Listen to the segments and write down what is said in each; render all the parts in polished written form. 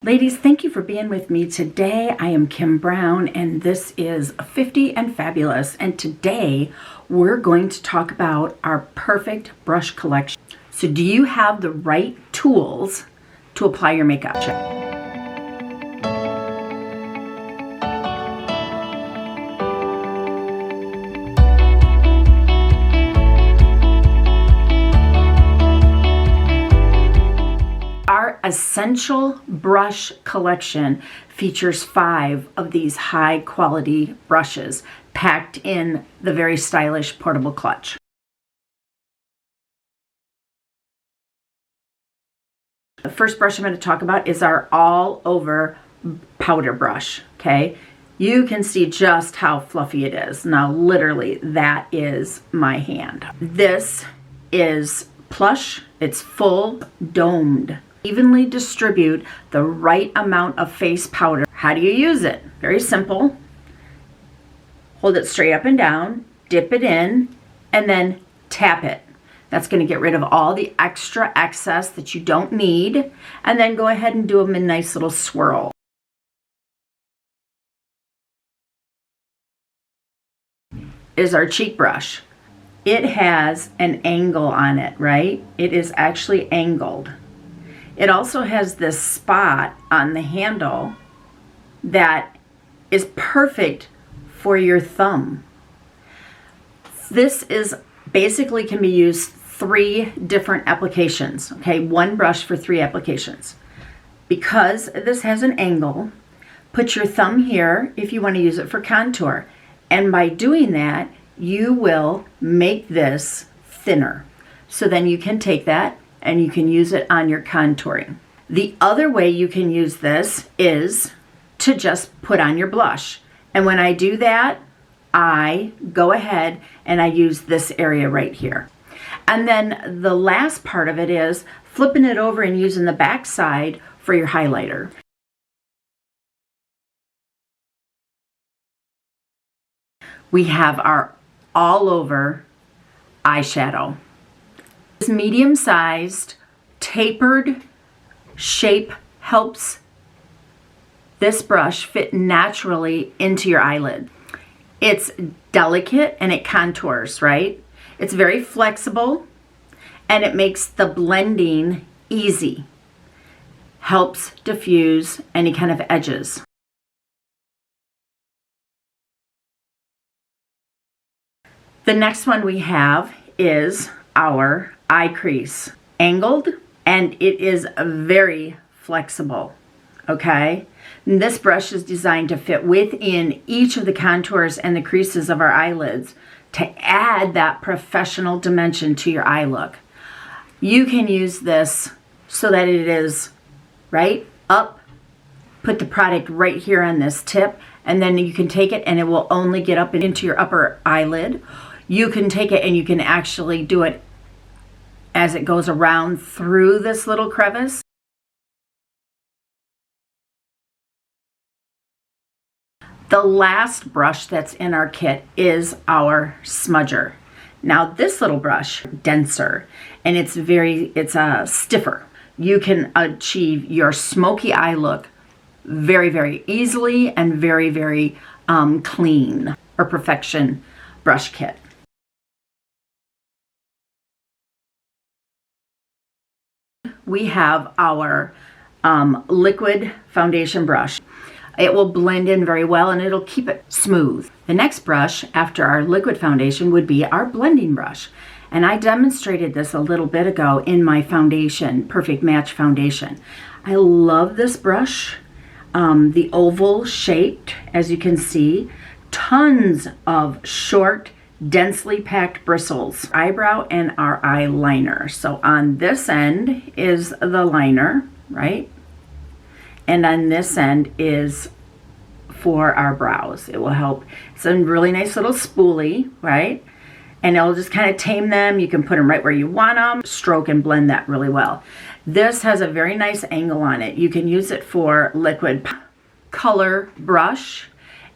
Ladies, thank you for being with me. Today I am Kim Brown and this is 50 and Fabulous, and today we're going to talk about our perfect brush collection. So do you have the right tools to apply your makeup? Our essential brush collection features 5 of these high quality brushes packed in the very stylish portable clutch. The first brush I'm going to talk about is our all over powder brush. Okay, you can see just how fluffy it is. Now literally that is my hand. This is plush, it's full, domed. Evenly distribute the right amount of face powder. How do you use it? Very simple. Hold it straight up and down, dip it in, and then tap it. That's going to get rid of all the extra excess that you don't need, and then go ahead and do them in a nice little swirl. Is our cheek brush. It has an angle on it, right? It is actually angled. It also has this spot on the handle that is perfect for your thumb. This is basically can be used 3 different applications. Okay, one brush for 3 applications. Because this has an angle, put your thumb here if you want to use it for contour. And by doing that, you will make this thinner. So then you can take that and you can use it on your contouring. The other way you can use this is to just put on your blush. And when I do that, I go ahead and I use this area right here. And then the last part of it is flipping it over and using the back side for your highlighter. We have our all over eyeshadow. This medium-sized tapered shape helps this brush fit naturally into your eyelid. It's delicate and it contours, right? It's very flexible and it makes the blending easy. Helps diffuse any kind of edges. The next one we have is our eye crease. Angled, and it is very flexible. Okay, and this brush is designed to fit within each of the contours and the creases of our eyelids to add that professional dimension to your eye look. You can use this so that it is right up, put the product right here on this tip, and then you can take it and it will only get up into your upper eyelid. You can take it and you can actually do it as it goes around through this little crevice. The last brush that's in our kit is our smudger. Now this little brush, denser, and it's stiffer. You can achieve your smoky eye look very, very easily and very, very clean or perfection brush kit. We have our liquid foundation brush. It will blend in very well and it'll keep it smooth. The next brush after our liquid foundation would be our blending brush. And I demonstrated this a little bit ago in my foundation, Perfect Match foundation. I love this brush. The oval shaped, as you can see, tons of short, densely packed bristles, eyebrow and our eyeliner. So on this end is the liner, right? And on this end is for our brows. It will help. It's a really nice little spoolie, right? And it'll just kind of tame them. You can put them right where you want them, stroke and blend that really well. This has a very nice angle on it. You can use it for liquid color brush.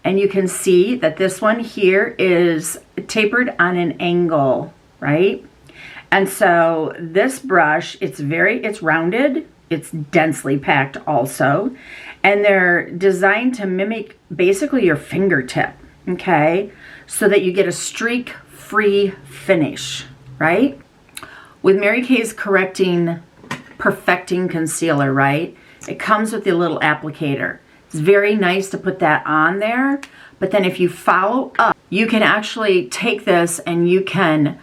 And you can see that this one here is tapered on an angle, right? And so this brush, it's rounded, it's densely packed also. And they're designed to mimic basically your fingertip, okay? So that you get a streak-free finish, right? With Mary Kay's Perfecting Concealer, right? It comes with the little applicator. It's very nice to put that on there, but then if you follow up, you can actually take this and you can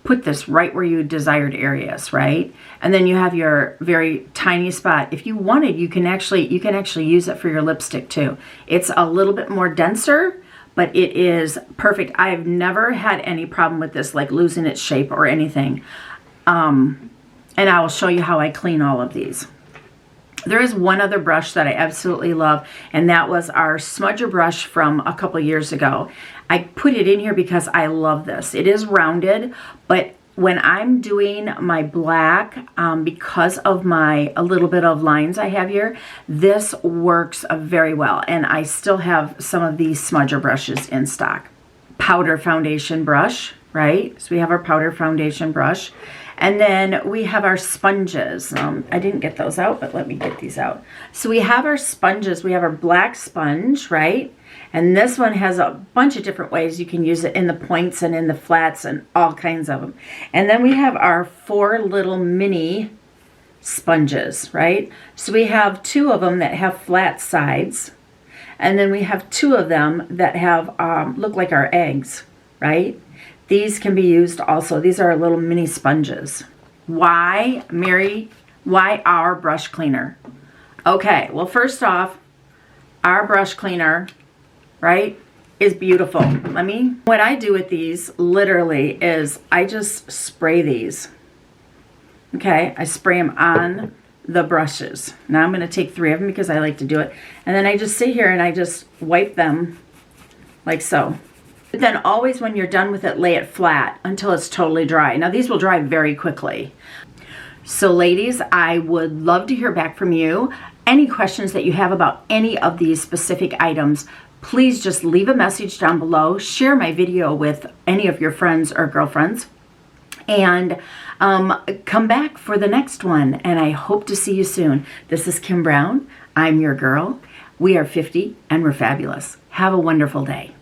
put this right where you desired areas, right? And then you have your very tiny spot. If you wanted, you can actually use it for your lipstick too. It's a little bit more denser, but it is perfect. I've never had any problem with this, like losing its shape or anything. And I will show you how I clean all of these. There is one other brush that I absolutely love, and that was our smudger brush from a couple years ago. I put it in here because I love this. It is rounded, but when I'm doing my black, because of a little bit of lines I have here, this works very well. And I still have some of these smudger brushes in stock. Powder foundation brush, right? So we have our powder foundation brush. And then we have our sponges. I didn't get those out, but let me get these out. So we have our sponges. We have our black sponge, right? And this one has a bunch of different ways you can use it, in the points and in the flats and all kinds of them. And then we have our 4 little mini sponges, right? So we have 2 of them that have flat sides. And then we have 2 of them that have, look like our eggs, right? These can be used also. These are little mini sponges. Why, Mary, why our brush cleaner? Okay, well, first off, our brush cleaner, right, is beautiful. What I do with these literally is I just spray these. Okay, I spray them on the brushes. Now I'm going to take 3 of them because I like to do it. And then I just sit here and I just wipe them like so. But then always when you're done with it, lay it flat until it's totally dry. Now these will dry very quickly. So ladies, I would love to hear back from you. Any questions that you have about any of these specific items, please just leave a message down below. Share my video with any of your friends or girlfriends. And come back for the next one. And I hope to see you soon. This is Kim Brown. I'm your girl. We are 50 and we're fabulous. Have a wonderful day.